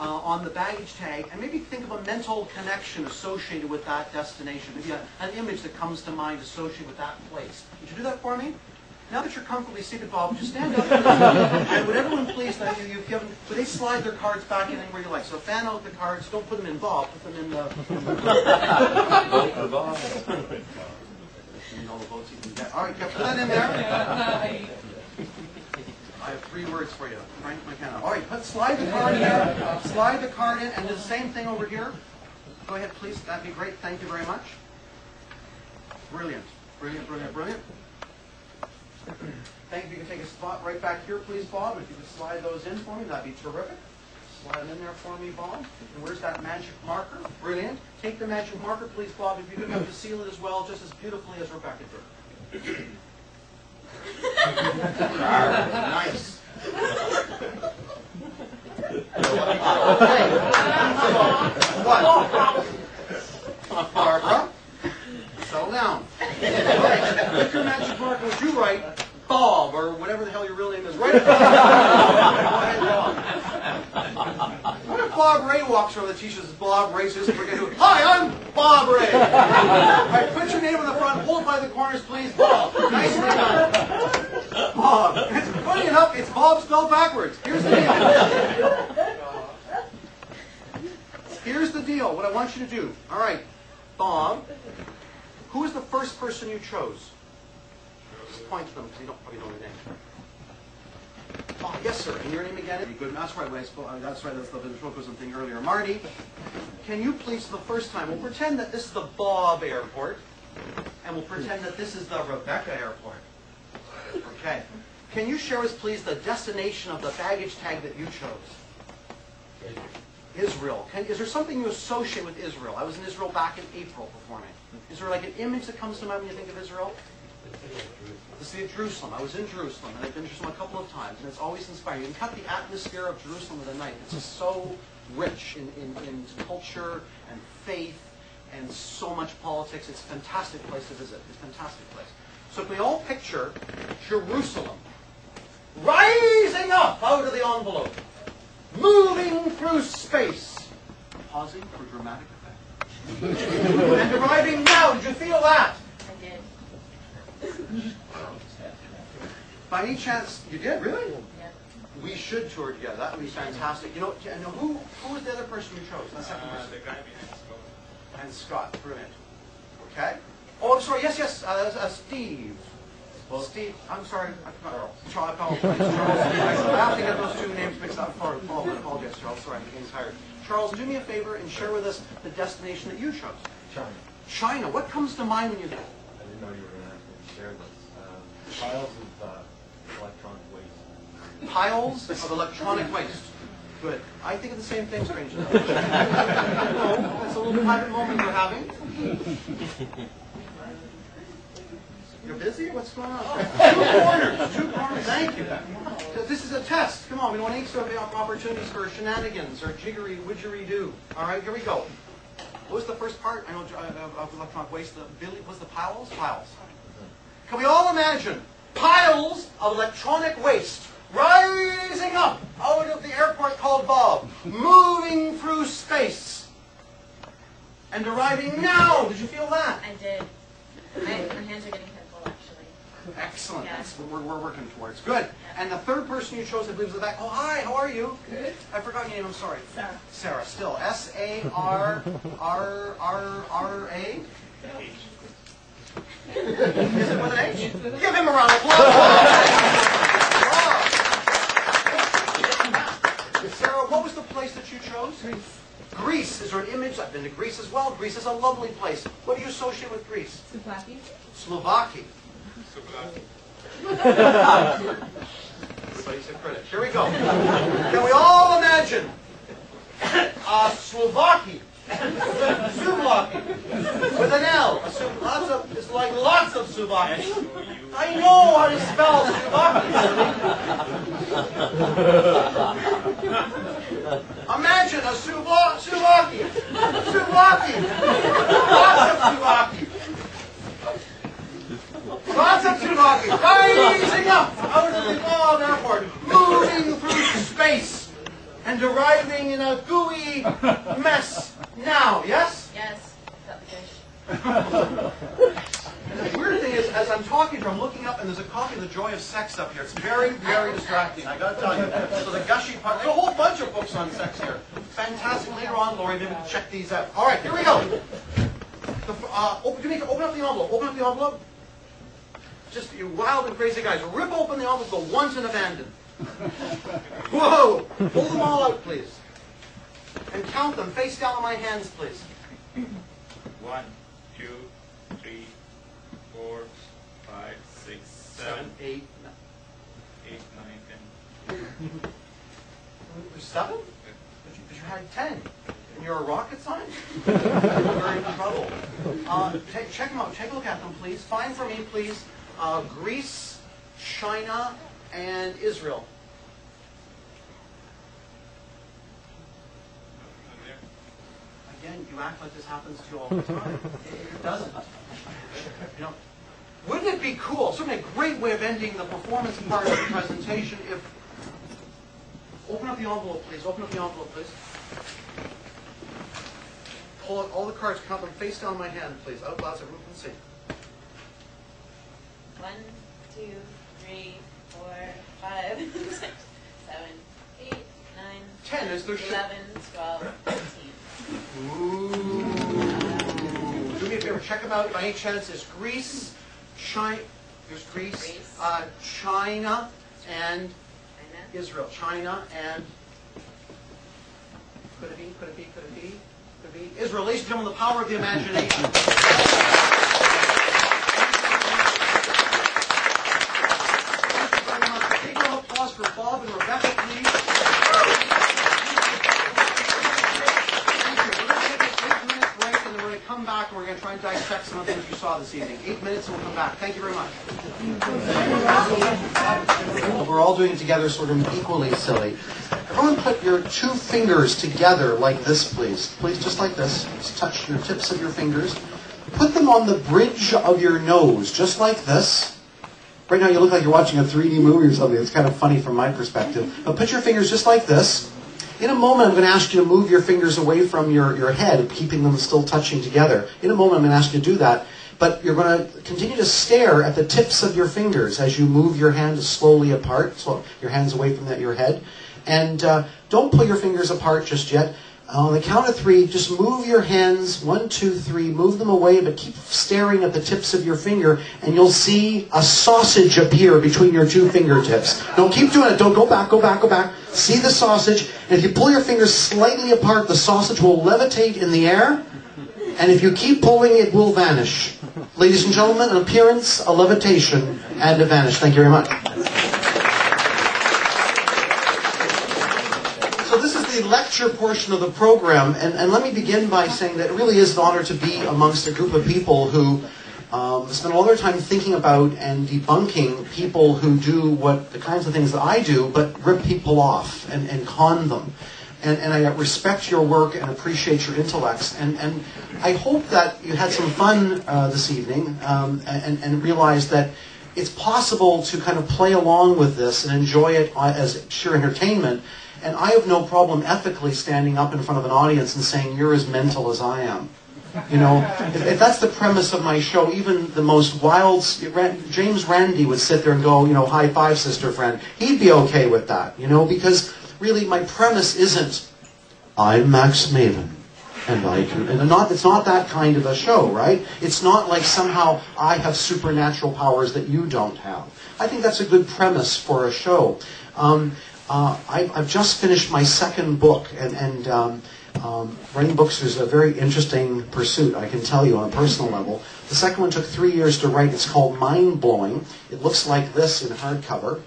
on the baggage tag, and maybe think of a mental connection associated with that destination, maybe an image that comes to mind associated with that place. Would you do that for me? Now that you're comfortably seated, Bob, would you stand up and would everyone please, you've given, would they slide their cards back in anywhere you like? So fan out the cards, don't put them in Bob, put them in the... Vote for Bob. All the votes you can get. All right, put that in there. I have 3 words for you. Frank McKenna. All right, slide the card in there. Slide the card in, and do the same thing over here. Go ahead, please. That'd be great. Thank you very much. Brilliant. Brilliant, brilliant, brilliant. Thank you. You can take a spot right back here, please, Bob. If you could slide those in for me, that'd be terrific. Slide them in there for me, Bob. And where's that magic marker? Brilliant. Take the magic marker, please, Bob. If you could have to seal it as well, just as beautifully as Rebecca did. Nice. What? Barbara, settle down. Right. With your magic marker, would you write Bob, or whatever the hell your real name is? Write it down. Go ahead, Bob. What if Bob Ray walks over the t-shirt says Bob Ray, so forget who? Hi, I'm Bob Ray. Right, put your name on the front, hold by the corners, please. Bob. Nicely done. Bob. It's funny enough, it's Bob spelled backwards. Here's the deal. Here's the deal, what I want you to do. All right, Bob, who is the first person you chose? Just point to them, because you don't probably know their name. Oh, yes, sir. And your name again? Good. That's right. That's right. That's the ventriloquism thing earlier. Marty, can you please, for the first time, we'll pretend that this is the Bob Airport, and we'll pretend that this is the Rebecca Airport. Okay. Can you share with us, please, the destination of the baggage tag that you chose? Israel. Is there something you associate with Israel? I was in Israel back in April performing. Is there like an image that comes to mind when you think of Israel? The city of Jerusalem. I was in Jerusalem, and I've been to Jerusalem a couple of times, and it's always inspiring. You can cut the atmosphere of Jerusalem with a knife. It's just so rich in culture and faith and so much politics. It's a fantastic place to visit. It's a fantastic place. So if we all picture Jerusalem rising up out of the envelope, moving through space, pausing for dramatic effect, and arriving now. Did you feel that? I did. By any chance, you did? Really? Yeah. We should tour together. That would be fantastic. You know who was the other person you chose? The second person. The guy behind Scott. And Scott. Brilliant. Okay. Oh, sorry. Yes, yes. Steve. Well, Steve. I'm sorry. I forgot. Charles. I have to get those two names mixed up. I apologize, Charles. Sorry, I'm getting tired. Charles, do me a favor and share with us the destination that you chose. China. China. What comes to mind when you think? I didn't know you were going to ask me to share this. Piles of electronic waste. Piles of electronic waste. Good. I think of the same thing, strangely. No, it's a little private moment we're having. You're busy? What's going on? Two corners. Thank you. This is a test. Come on, we don't want any sort of opportunities for shenanigans or jiggery widgery-do. All right, here we go. What was the first part? I know of electronic waste. Was the piles? Piles. Can we all imagine piles of electronic waste rising up out of the airport called Bob, moving through space, and arriving now? Did you feel that? I did. My hands are getting full, actually. Excellent. Yeah. That's what we're working towards. Good. Yeah. And the third person you chose, I believe, is the back. Oh, hi. How are you? Good. I forgot your name. I'm sorry. Sarah. Sarah. Still. S-A-R-R-R-A? Is it with an H? Give him a round of applause. Wow. Sarah, what was the place that you chose? Greece. Greece. Is there an image? I've been to Greece as well. Greece is a lovely place. What do you associate with Greece? Slovakia. Slovakia. Everybody's a critic. Here we go. Can we all imagine Slovakia? Souvlaki. With an L. It's like lots of souvlaki. I know how to spell souvlaki. Imagine a souvlaki. Souvlaki. Lots of souvlaki. Lots of souvlaki. Rising up out of the Bob Airport. Moving through space. and arriving in a gooey mess now, yes? Yes, I got the fish. And the weird thing is, as I'm talking to you, I'm looking up and there's a copy of The Joy of Sex up here. It's very, very distracting, I gotta tell you. So the gushy part, there's a whole bunch of books on sex here. Fantastic. Later on, Lori, maybe we can check these out. All right, here we go. Open up the envelope. Open up the envelope. Just you wild and crazy guys. Rip open the envelope, go once and abandon. Whoa! Pull them all out, please. And count them face down on my hands, please. 1, 2, 3, 4, 5, 6, 7, 8, 8, 9, 10. 7? But you had 10. And you're a rocket scientist? You're in trouble. Check them out. Take a look at them, please. Find for me, please, Greece, China, and Israel. Again, you act like this happens to you all the time. It doesn't. You know, wouldn't it be cool? Certainly a great way of ending the performance part of the presentation if... Open up the envelope, please. Open up the envelope, please. Pull out all the cards, count them face down my hand, please. Out loud so everyone can see. 1, 2, 3, 4, 5, 6, 7, 8, 9, 10. Is there 11, 12, 13. Ooh. Do me a favor, check them out. By any chance, it's Greece, China, there's Greece, China, and Israel. China, and could it be, could it be, could it be, could it be? Israel. Ladies and gentlemen, the power of the imagination. Thank you very much. Big round of applause for Bob and Rebecca, please. Come back and we're going to try and dissect some of the things you saw this evening. 8 minutes and we'll come back. Thank you very much. We're all doing it together sort of equally silly. Everyone put your 2 fingers together like this, please. Please, just like this. Just touch your tips of your fingers. Put them on the bridge of your nose, just like this. Right now you look like you're watching a 3D movie or something. It's kind of funny from my perspective. But put your fingers just like this. In a moment, I'm going to ask you to move your fingers away from your head, keeping them still touching together. In a moment, I'm going to ask you to do that. But you're going to continue to stare at the tips of your fingers as you move your hands slowly apart, so your hands away from your head. And don't pull your fingers apart just yet. On the count of 3, just move your hands, 1, 2, 3, move them away, but keep staring at the tips of your finger, and you'll see a sausage appear between your 2 fingertips. No, keep doing it. Don't go back, go back, go back. See the sausage, and if you pull your fingers slightly apart, the sausage will levitate in the air, and if you keep pulling, it will vanish. Ladies and gentlemen, an appearance, a levitation, and a vanish. Thank you very much. So this is the lecture portion of the program, and let me begin by saying that it really is an honor to be amongst a group of people who spend all their time thinking about and debunking people who do the kinds of things that I do, but rip people off and con them. And I respect your work and appreciate your intellects. And I hope that you had some fun this evening and realized that it's possible to kind of play along with this and enjoy it as sheer entertainment. And I have no problem ethically standing up in front of an audience and saying, you're as mental as I am. You know, if that's the premise of my show, even the most wild, James Randi would sit there and go, you know, high five, sister friend. He'd be okay with that, you know, because really my premise isn't, I'm Max Maven, and I can, and it's not that kind of a show, right? It's not like somehow I have supernatural powers that you don't have. I think that's a good premise for a show. I've just finished my 2nd book, and writing books is a very interesting pursuit, I can tell you, on a personal level. The 2nd one took 3 years to write. It's called Mind Blowing. It looks like this in hardcover.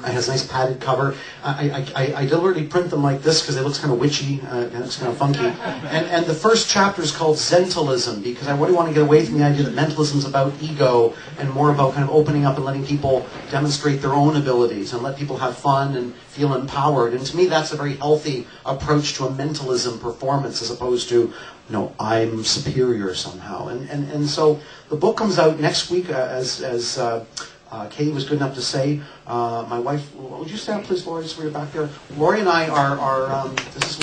It has a nice padded cover. I deliberately print them like this because it looks kind of witchy and it's kind of funky. And the first chapter is called Zentalism, because I really want to get away from the idea that mentalism is about ego and more about kind of opening up and letting people demonstrate their own abilities and let people have fun and feel empowered. And to me, that's a very healthy approach to a mentalism performance as opposed to, you know, I'm superior somehow. And so the book comes out next week as Katie was good enough to say. My wife, would you stand up, please, Lori, so we're back there. Lori and I are this is